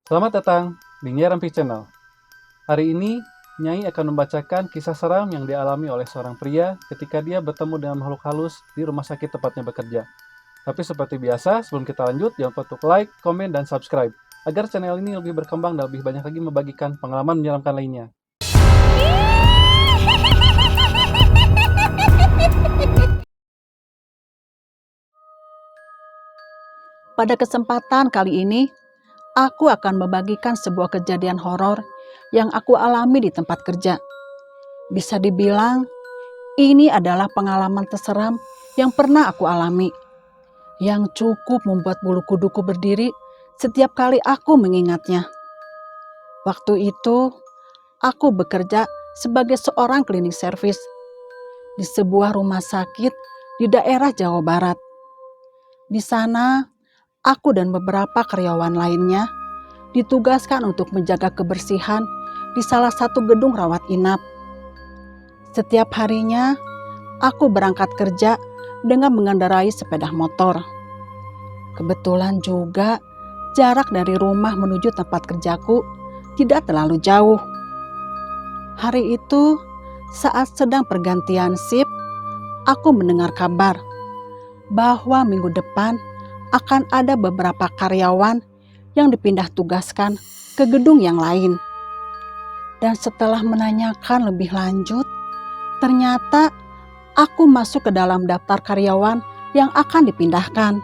Selamat datang di Nyai Rampi Channel. Hari ini, Nyai akan membacakan kisah seram yang dialami oleh seorang pria ketika dia bertemu dengan makhluk halus di rumah sakit tempatnya bekerja. Tapi seperti biasa, sebelum kita lanjut, jangan lupa untuk like, komen, dan subscribe, agar channel ini lebih berkembang dan lebih banyak lagi membagikan pengalaman menyeramkan lainnya. Pada kesempatan kali ini, aku akan membagikan sebuah kejadian horor yang aku alami di tempat kerja. Bisa dibilang, ini adalah pengalaman terseram yang pernah aku alami, yang cukup membuat bulu kuduku berdiri setiap kali aku mengingatnya. Waktu itu, aku bekerja sebagai seorang cleaning service di sebuah rumah sakit di daerah Jawa Barat. Di sana, aku dan beberapa karyawan lainnya ditugaskan untuk menjaga kebersihan di salah satu gedung rawat inap. Setiap harinya, aku berangkat kerja dengan mengendarai sepeda motor. Kebetulan juga jarak dari rumah menuju tempat kerjaku tidak terlalu jauh. Hari itu, saat sedang pergantian shift, aku mendengar kabar bahwa minggu depan akan ada beberapa karyawan yang dipindah tugaskan ke gedung yang lain. Dan setelah menanyakan lebih lanjut, ternyata aku masuk ke dalam daftar karyawan yang akan dipindahkan.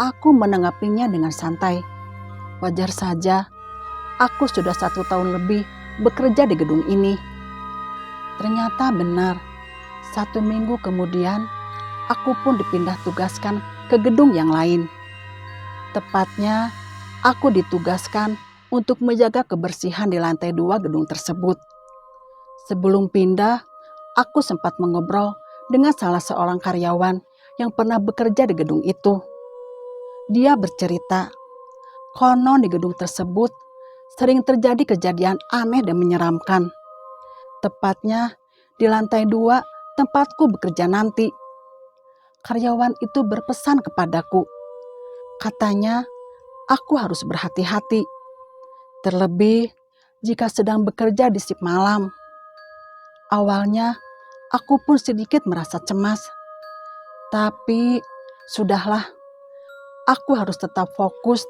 Aku menanggapinya dengan santai. Wajar saja, aku sudah 1 tahun lebih bekerja di gedung ini. Ternyata benar, 1 minggu kemudian aku pun dipindah tugaskan ke gedung yang lain. Tepatnya, aku ditugaskan untuk menjaga kebersihan di lantai 2 gedung tersebut. Sebelum pindah, aku sempat mengobrol dengan salah seorang karyawan yang pernah bekerja di gedung itu. Dia bercerita, konon di gedung tersebut sering terjadi kejadian aneh dan menyeramkan. Tepatnya di lantai 2 tempatku bekerja nanti. Karyawan itu berpesan kepadaku. Katanya, aku harus berhati-hati. Terlebih jika sedang bekerja di shift malam. Awalnya, aku pun sedikit merasa cemas. Tapi, sudahlah. Aku harus tetap fokus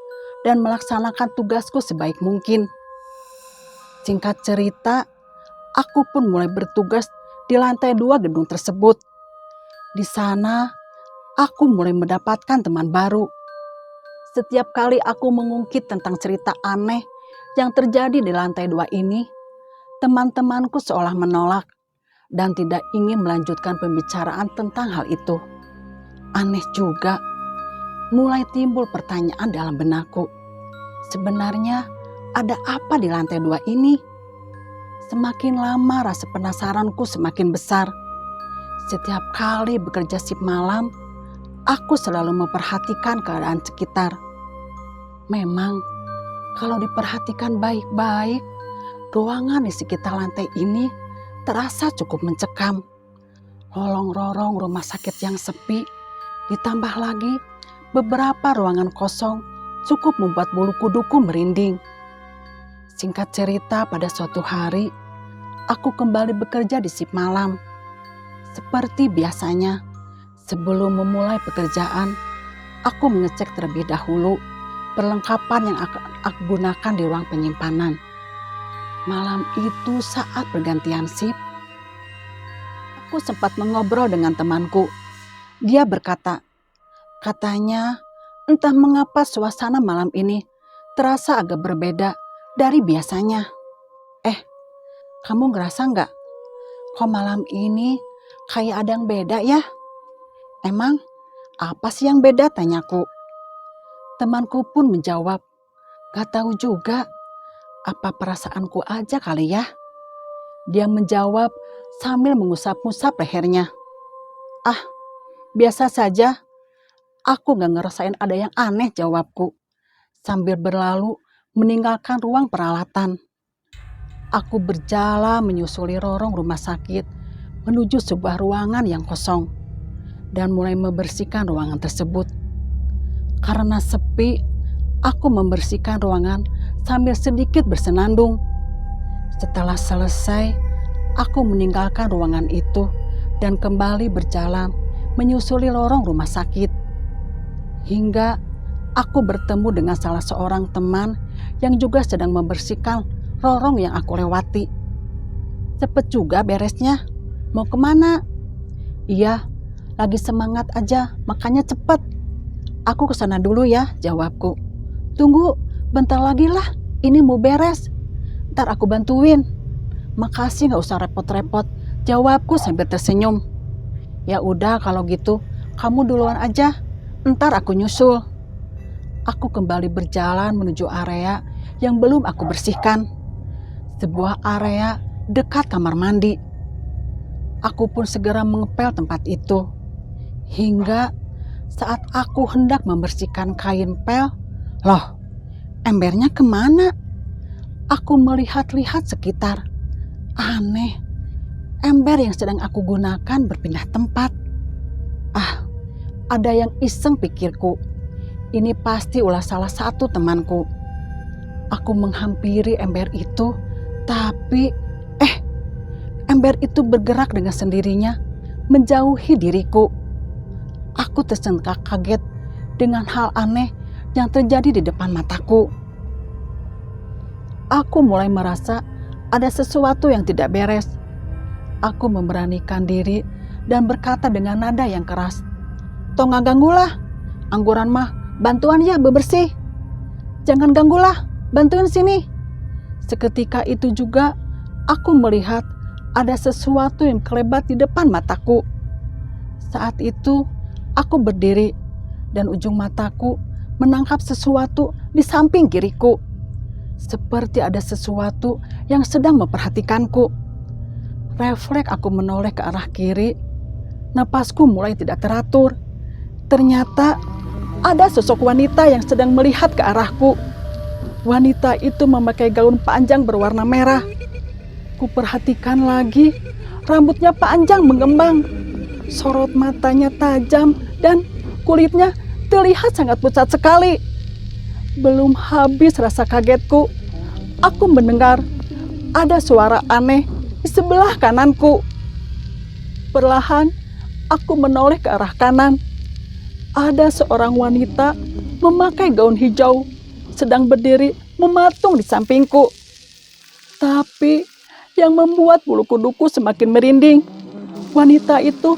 dan melaksanakan tugasku sebaik mungkin. Singkat cerita, aku pun mulai bertugas di lantai 2 gedung tersebut. Di sana, aku mulai mendapatkan teman baru. Setiap kali aku mengungkit tentang cerita aneh yang terjadi di lantai 2 ini, teman-temanku seolah menolak dan tidak ingin melanjutkan pembicaraan tentang hal itu. Aneh juga, mulai timbul pertanyaan dalam benakku. Sebenarnya ada apa di lantai 2 ini? Semakin lama rasa penasaranku semakin besar. Setiap kali bekerja shift malam, aku selalu memperhatikan keadaan sekitar. Memang, kalau diperhatikan baik-baik, ruangan di sekitar lantai ini terasa cukup mencekam. Lorong-lorong rumah sakit yang sepi, ditambah lagi beberapa ruangan kosong cukup membuat bulu kuduku merinding. Singkat cerita, pada suatu hari, aku kembali bekerja di shift malam. Seperti biasanya, sebelum memulai pekerjaan, aku mengecek terlebih dahulu perlengkapan yang akan aku gunakan di ruang penyimpanan. Malam itu saat pergantian shift, aku sempat mengobrol dengan temanku. Dia berkata, katanya entah mengapa suasana malam ini terasa agak berbeda dari biasanya. Kamu ngerasa nggak? Kok malam ini kayak ada yang beda ya? Emang apa sih yang beda, tanyaku. Temanku pun menjawab, gak tahu juga, apa perasaanku aja kali ya? Dia menjawab sambil mengusap-ngusap lehernya. Ah, biasa saja. Aku gak ngerasain ada yang aneh, jawabku. Sambil berlalu meninggalkan ruang peralatan. Aku berjalan menyusuli lorong rumah sakit menuju sebuah ruangan yang kosong dan mulai membersihkan ruangan tersebut. Karena sepi, Aku membersihkan ruangan sambil sedikit bersenandung. Setelah selesai, aku meninggalkan ruangan itu dan kembali berjalan menyusuli lorong rumah sakit. Hingga aku bertemu dengan salah seorang teman yang juga sedang membersihkan lorong yang aku lewati. Cepet juga beresnya. Mau kemana? Iya, lagi semangat aja, makanya cepet. Aku kesana dulu ya, jawabku. Tunggu, bentar lagi lah, ini mau beres. Ntar aku bantuin. Makasih, gak usah repot-repot, jawabku sambil tersenyum. Ya udah kalau gitu, kamu duluan aja, ntar aku nyusul. Aku kembali berjalan menuju area yang belum aku bersihkan. Sebuah area dekat kamar mandi. Aku pun segera mengepel tempat itu. Hingga saat aku hendak membersihkan kain pel, loh, embernya kemana? Aku melihat-lihat sekitar. Aneh, ember yang sedang aku gunakan berpindah tempat. Ah, ada yang iseng pikirku. Ini pasti ulah salah satu temanku. Aku menghampiri ember itu, tapi ember itu bergerak dengan sendirinya menjauhi diriku. Aku tersentak kaget dengan hal aneh yang terjadi di depan mataku. Aku mulai merasa ada sesuatu yang tidak beres. Aku memberanikan diri dan berkata dengan nada yang keras, "Tong gak ganggulah, angguran mah bantuan ya bebersih. Jangan ganggulah, bantuin sini." Seketika itu juga aku melihat ada sesuatu yang kelebat di depan mataku. Saat itu aku berdiri dan ujung mataku menangkap sesuatu di samping kiriku. Seperti ada sesuatu yang sedang memperhatikanku. Refleks aku menoleh ke arah kiri. Napasku mulai tidak teratur. Ternyata ada sosok wanita yang sedang melihat ke arahku. Wanita itu memakai gaun panjang berwarna merah. Kuperhatikan lagi, rambutnya panjang mengembang. Sorot matanya tajam dan kulitnya terlihat sangat pucat sekali. Belum habis rasa kagetku, aku mendengar ada suara aneh di sebelah kananku. Perlahan, aku menoleh ke arah kanan. Ada seorang wanita memakai gaun hijau, sedang berdiri mematung di sampingku. Tapi yang membuat bulu kuduku semakin merinding, wanita itu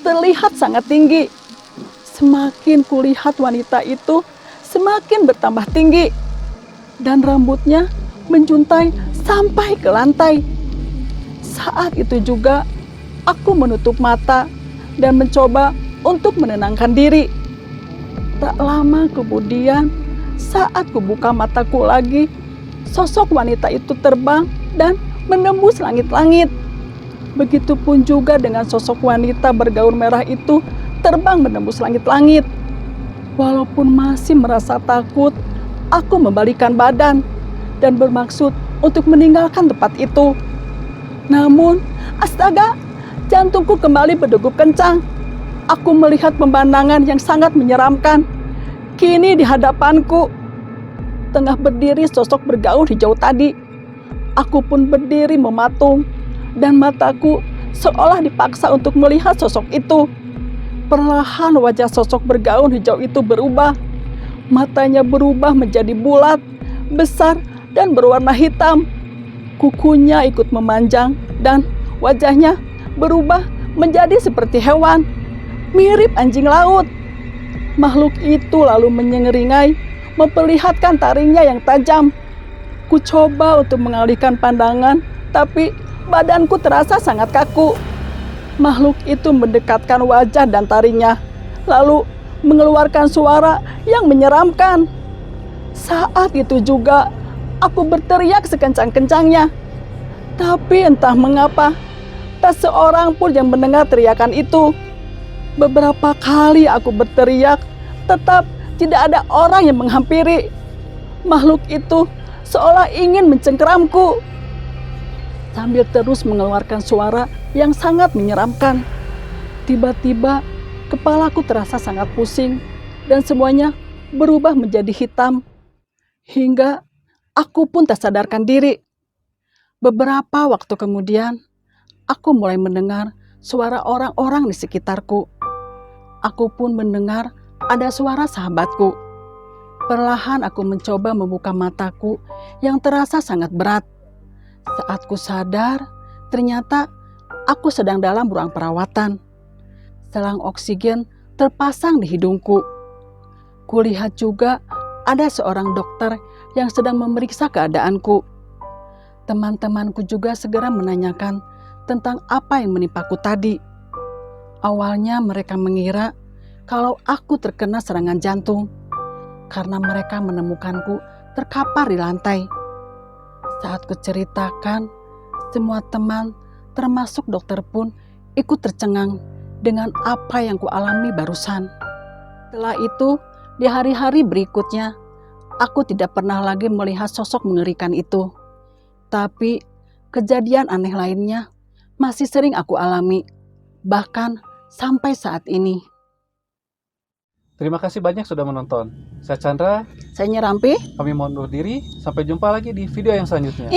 terlihat sangat tinggi. Semakin kulihat wanita itu, semakin bertambah tinggi. Dan rambutnya menjuntai sampai ke lantai. Saat itu juga, aku menutup mata dan mencoba untuk menenangkan diri. Tak lama kemudian, saat kubuka mataku lagi, sosok wanita itu terbang dan menembus langit-langit. Begitupun juga dengan sosok wanita bergaun merah itu terbang menembus langit-langit. Walaupun masih merasa takut, aku membalikkan badan dan bermaksud untuk meninggalkan tempat itu. Namun, astaga, jantungku kembali berdegup kencang. Aku melihat pemandangan yang sangat menyeramkan. Kini di hadapanku, tengah berdiri sosok bergaun hijau tadi. Aku pun berdiri mematung, dan mataku seolah dipaksa untuk melihat sosok itu. Perlahan wajah sosok bergaun hijau itu berubah. Matanya berubah menjadi bulat, besar, dan berwarna hitam. Kukunya ikut memanjang, dan wajahnya berubah menjadi seperti hewan, mirip anjing laut. Makhluk itu lalu menyengeringai, memperlihatkan taringnya yang tajam. Ku coba untuk mengalihkan pandangan, tapi badanku terasa sangat kaku. Makhluk itu mendekatkan wajah dan taringnya, lalu mengeluarkan suara yang menyeramkan. Saat itu juga, aku berteriak sekencang-kencangnya. Tapi entah mengapa, tak seorang pun yang mendengar teriakan itu. Beberapa kali aku berteriak, tetap tidak ada orang yang menghampiri. Makhluk itu seolah ingin mencengkeramku, sambil terus mengeluarkan suara yang sangat menyeramkan. Tiba-tiba, kepalaku terasa sangat pusing, dan semuanya berubah menjadi hitam hingga aku pun tak sadarkan diri. Beberapa waktu kemudian, aku mulai mendengar suara orang-orang di sekitarku. Aku pun mendengar ada suara sahabatku. Perlahan aku mencoba membuka mataku yang terasa sangat berat. Saat ku sadar, ternyata aku sedang dalam ruang perawatan. Selang oksigen terpasang di hidungku. Kulihat juga ada seorang dokter yang sedang memeriksa keadaanku. Teman-temanku juga segera menanyakan tentang apa yang menimpaku tadi. Awalnya mereka mengira kalau aku terkena serangan jantung karena mereka menemukanku terkapar di lantai. Saat kuceritakan, semua teman termasuk dokter pun ikut tercengang dengan apa yang kualami barusan. Setelah itu, di hari-hari berikutnya, aku tidak pernah lagi melihat sosok mengerikan itu. Tapi kejadian aneh lainnya masih sering aku alami, bahkan sampai saat ini. Terima kasih banyak sudah menonton. Saya Chandra, Saya Nyerampi. kami mohon undur diri. Sampai jumpa lagi di video yang selanjutnya.